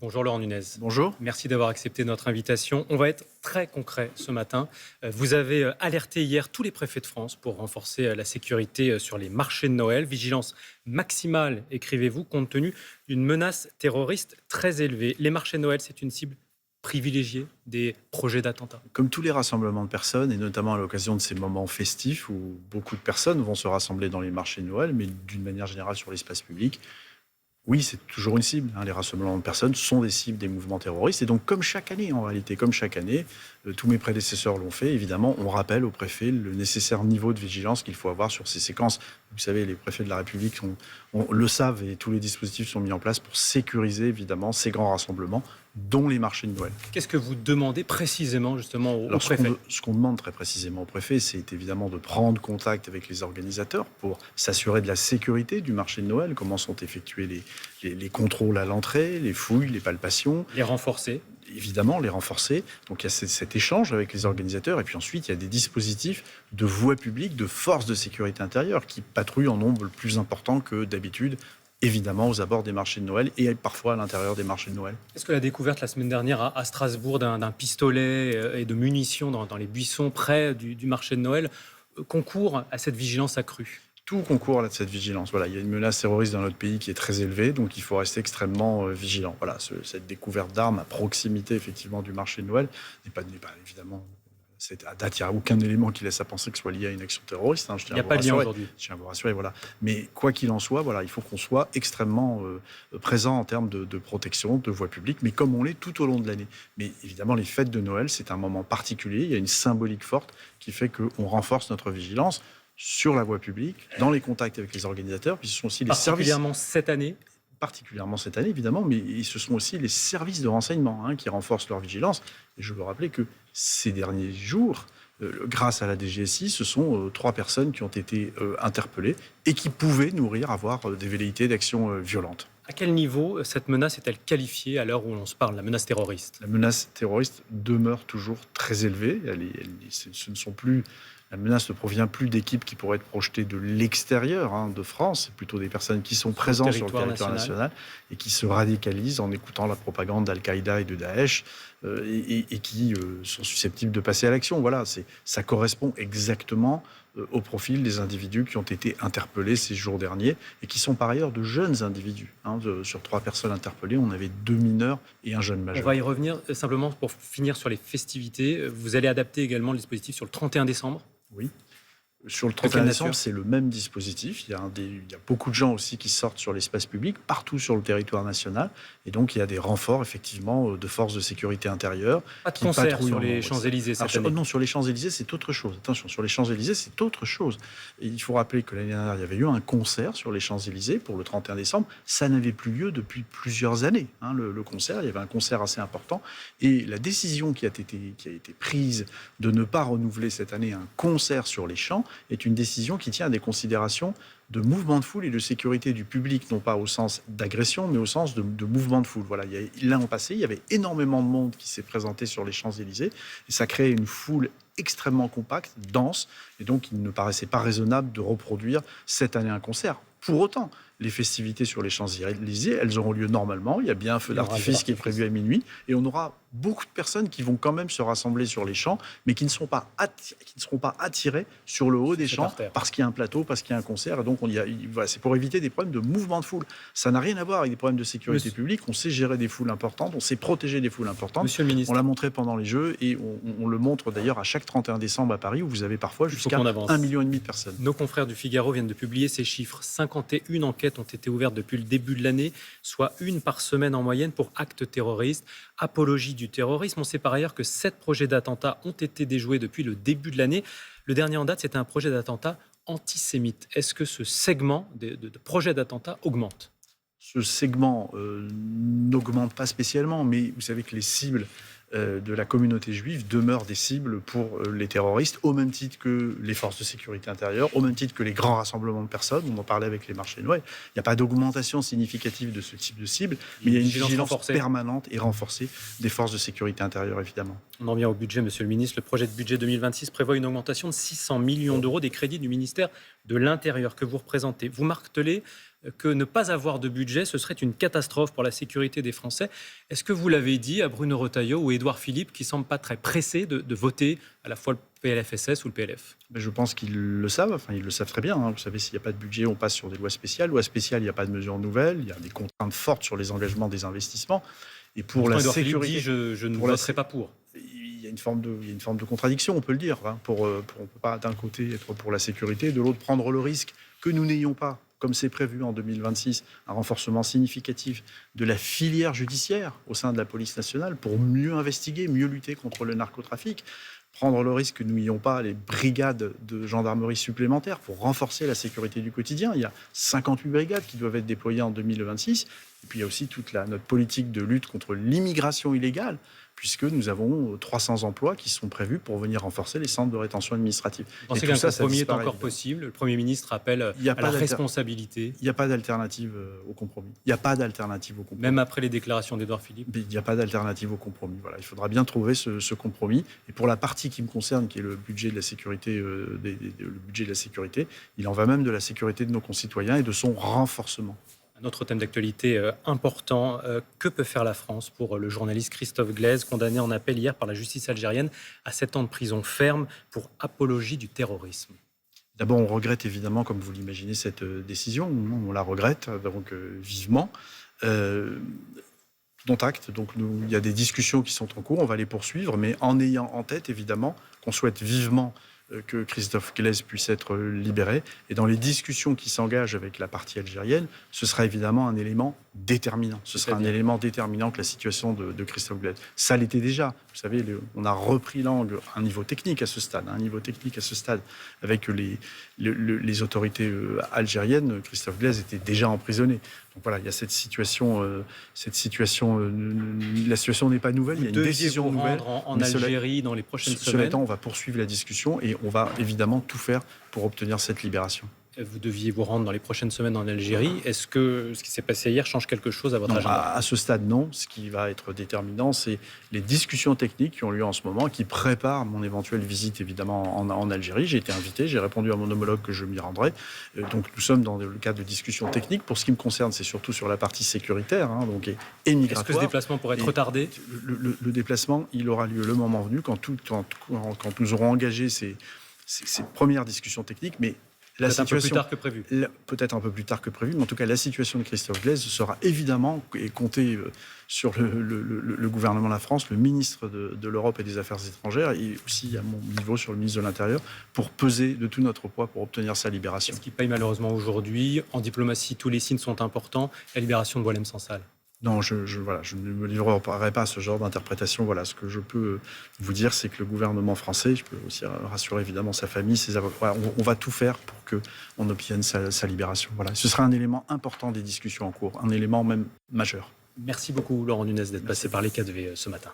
Bonjour Laurent Nunez. Bonjour. Merci d'avoir accepté notre invitation. On va être très concret ce matin. Vous avez alerté hier tous les préfets de France pour renforcer la sécurité sur les marchés de Noël. Vigilance maximale, écrivez-vous, compte tenu d'une menace terroriste très élevée. Les marchés de Noël, c'est une cible privilégiée des projets d'attentats. Comme tous les rassemblements de personnes, et notamment à l'occasion de ces moments festifs où beaucoup de personnes vont se rassembler dans les marchés de Noël, mais d'une manière générale sur l'espace public, oui, c'est toujours une cible. Les rassemblements de personnes sont des cibles des mouvements terroristes. Et donc, comme chaque année, en réalité, comme chaque année, tous mes prédécesseurs l'ont fait, évidemment, on rappelle au préfet le nécessaire niveau de vigilance qu'il faut avoir sur ces séquences. Vous savez, les préfets de la République le savent et tous les dispositifs sont mis en place pour sécuriser, évidemment, ces grands rassemblements, dont les marchés de Noël. Qu'est-ce que vous demandez précisément, justement, au Alors, préfet ? ce qu'on demande très précisément au préfet, c'est évidemment de prendre contact avec les organisateurs pour s'assurer de la sécurité du marché de Noël, comment sont effectués les contrôles à l'entrée, les fouilles, les palpations. Les renforcer ? Évidemment, les renforcer. Donc, il y a cet échange avec les organisateurs. Et puis ensuite, il y a des dispositifs de voie publique, de forces de sécurité intérieure qui patrouillent en nombre plus important que d'habitude, évidemment, aux abords des marchés de Noël et parfois à l'intérieur des marchés de Noël. Est-ce que la découverte la semaine dernière à Strasbourg d'un pistolet et de munitions dans les buissons près du marché de Noël concourt à cette vigilance accrue ? Tout concourt à cette vigilance. Voilà, il y a une menace terroriste dans notre pays qui est très élevée, donc il faut rester extrêmement vigilant. Voilà, cette découverte d'armes à proximité effectivement du marché de Noël n'est pas évidemment. À date, il n'y a aucun élément qui laisse à penser que ce soit lié à une action terroriste. Il n'y a pas de lien aujourd'hui. Je tiens à vous rassurer, voilà. Mais quoi qu'il en soit, voilà, il faut qu'on soit extrêmement présent en termes de protection, de voie publique, mais comme on l'est tout au long de l'année. Mais évidemment, les fêtes de Noël, c'est un moment particulier. Il y a une symbolique forte qui fait qu'on renforce notre vigilance sur la voie publique, dans les contacts avec les organisateurs, puis ce sont aussi les services... Particulièrement cette année, évidemment, mais ce sont aussi les services de renseignement qui renforcent leur vigilance. Et je veux rappeler que ces derniers jours, grâce à la DGSI, ce sont 3 personnes qui ont été interpellées et qui pouvaient avoir des velléités d'actions violentes. À quel niveau cette menace est-elle qualifiée à l'heure où l'on se parle, la menace terroriste ? La menace terroriste demeure toujours très élevée. La menace ne provient plus d'équipes qui pourraient être projetées de l'extérieur de France. C'est plutôt des personnes qui sont présentes sur le territoire national et qui se radicalisent en écoutant la propagande d'Al-Qaïda et de Daesh et qui sont susceptibles de passer à l'action. Voilà, ça correspond exactement au profil des individus qui ont été interpellés ces jours derniers et qui sont par ailleurs de jeunes individus. Sur 3 personnes interpellées, on avait 2 mineurs et un jeune majeur. On va y revenir simplement pour finir sur les festivités. Vous allez adapter également le dispositif sur le 31 décembre ? Oui. Sur le 31 décembre, c'est le même dispositif. Il y a beaucoup de gens aussi qui sortent sur l'espace public, partout sur le territoire national. Et donc, il y a des renforts, effectivement, de forces de sécurité intérieure. Pas de concert sur les Champs-Élysées cette année. Non, sur les Champs-Élysées, c'est autre chose. Attention, sur les Champs-Élysées, c'est autre chose. Et il faut rappeler que l'année dernière, il y avait eu un concert sur les Champs-Élysées pour le 31 décembre. Ça n'avait plus lieu depuis plusieurs années, le concert. Il y avait un concert assez important. Et la décision qui a été prise de ne pas renouveler cette année un concert sur les Champs est une décision qui tient à des considérations de mouvement de foule et de sécurité du public, non pas au sens d'agression, mais au sens de mouvement de foule. Voilà, l'an passé, il y avait énormément de monde qui s'est présenté sur les Champs-Élysées, et ça créait une foule extrêmement compacte, dense, et donc il ne paraissait pas raisonnable de reproduire cette année un concert. Pour autant, les festivités sur les Champs-Élysées, elles auront lieu normalement. Il y a bien un feu d'artifice qui est prévu à minuit. Et on aura beaucoup de personnes qui vont quand même se rassembler sur les champs, mais qui ne seront pas attirées sur le haut des champs parce qu'il y a un plateau, parce qu'il y a un concert. Et donc, c'est pour éviter des problèmes de mouvement de foule. Ça n'a rien à voir avec des problèmes de sécurité publique. On sait gérer des foules importantes, on sait protéger des foules importantes. Monsieur le ministre. On l'a montré pendant les Jeux et on le montre d'ailleurs à chaque 31 décembre à Paris, où vous avez parfois jusqu'à 1,5 million de personnes. Nos confrères du Figaro viennent de publier ces chiffres. 51 enquêtes ont été ouvertes depuis le début de l'année, soit 1 par semaine en moyenne pour actes terroristes, apologie du terrorisme. On sait par ailleurs que 7 projets d'attentats ont été déjoués depuis le début de l'année. Le dernier en date, c'était un projet d'attentat antisémite. Est-ce que ce segment de projets d'attentats augmente ? Ce segment n'augmente pas spécialement, mais vous savez que les cibles de la communauté juive demeurent des cibles pour les terroristes, au même titre que les forces de sécurité intérieure, au même titre que les grands rassemblements de personnes. On en parlait avec les marchés de Noël. Il n'y a pas d'augmentation significative de ce type de cible, mais il y a une vigilance permanente et renforcée des forces de sécurité intérieure, évidemment. On en vient au budget, monsieur le ministre. Le projet de budget 2026 prévoit une augmentation de 600 millions d'euros des crédits du ministère de l'Intérieur que vous représentez. Vous martelez que ne pas avoir de budget, ce serait une catastrophe pour la sécurité des Français. Est-ce que vous l'avez dit à Bruno Retailleau ou Édouard Philippe, qui ne semblent pas très pressés de voter à la fois le PLFSS ou le PLF? Mais je pense qu'ils le savent, enfin ils le savent très bien. Hein. Vous savez, s'il n'y a pas de budget, on passe sur des lois spéciales. Loi spéciale, il n'y a pas de mesures nouvelles, il y a des contraintes fortes sur les engagements des investissements. Et pour la Édouard sécurité, Philippe dit je ne voterai pas pour. Il y a une forme de contradiction, on peut le dire. Hein. On ne peut pas d'un côté être pour la sécurité, de l'autre prendre le risque que nous n'ayons pas, comme c'est prévu en 2026, un renforcement significatif de la filière judiciaire au sein de la police nationale pour mieux investiguer, mieux lutter contre le narcotrafic. Prendre le risque que nous n'ayons pas les brigades de gendarmerie supplémentaires pour renforcer la sécurité du quotidien. Il y a 58 brigades qui doivent être déployées en 2026. Et puis il y a aussi toute notre politique de lutte contre l'immigration illégale, puisque nous avons 300 emplois qui sont prévus pour venir renforcer les centres de rétention administrative. Vous pensez qu'un compromis est encore possible? Le Premier ministre appelle à la responsabilité. Il n'y a pas d'alternative au compromis. Il n'y a pas d'alternative au compromis. Même après les déclarations d'Édouard Philippe? Il n'y a pas d'alternative au compromis. Voilà, il faudra bien trouver ce compromis. Et pour la partie qui me concerne, qui est le budget de la sécurité, il en va même de la sécurité de nos concitoyens et de son renforcement. Un autre thème d'actualité important, que peut faire la France pour le journaliste Christophe Glaise, condamné en appel hier par la justice algérienne à 7 ans de prison ferme pour apologie du terrorisme? D'abord, on regrette évidemment, comme vous l'imaginez, cette décision. On la regrette donc vivement. Dont acte. Donc il y a des discussions qui sont en cours, on va les poursuivre, mais en ayant en tête évidemment qu'on souhaite vivement que Christophe Glaise puisse être libéré. Et dans les discussions qui s'engagent avec la partie algérienne, ce sera évidemment un élément déterminant. Ce sera un élément déterminant que la situation de Christophe Glaise. Ça l'était déjà. Vous savez, on a repris l'angle à un niveau technique à ce stade, avec les autorités algériennes. Christophe Glaise était déjà emprisonné. Donc voilà, il y a cette situation, la situation n'est pas nouvelle, il y a une décision nouvelle. En Algérie dans les prochaines semaines. Cela étant, on va poursuivre la discussion et on va évidemment tout faire pour obtenir cette libération. Vous deviez vous rendre dans les prochaines semaines en Algérie. Est-ce que ce qui s'est passé hier change quelque chose à votre agenda? À ce stade, non. Ce qui va être déterminant, c'est les discussions techniques qui ont lieu en ce moment, qui préparent mon éventuelle visite, évidemment, en Algérie. J'ai été invité, j'ai répondu à mon homologue que je m'y rendrai. Donc, nous sommes dans le cadre de discussions techniques. Pour ce qui me concerne, c'est surtout sur la partie sécuritaire donc, et migratoire. Est-ce que ce déplacement pourrait être retardé? Le déplacement, il aura lieu le moment venu, quand nous aurons engagé ces premières discussions techniques, mais la situation, un peu plus tard que prévu. Peut-être un peu plus tard que prévu, mais en tout cas, la situation de Christophe Glaise sera évidemment comptée sur le gouvernement de la France, le ministre de l'Europe et des Affaires étrangères, et aussi à mon niveau sur le ministre de l'Intérieur, pour peser de tout notre poids pour obtenir sa libération. Ce qui paye malheureusement aujourd'hui, en diplomatie, tous les signes sont importants, la libération de Boualem Sansal. Non, je ne me livrerai pas à ce genre d'interprétation. Voilà, ce que je peux vous dire, c'est que le gouvernement français, je peux aussi rassurer évidemment sa famille, ses avocats, on va tout faire pour qu'on obtienne sa libération. Voilà, ce sera un élément important des discussions en cours, un élément même majeur. Merci beaucoup Laurent Nunez d'être passé par les 4V ce matin.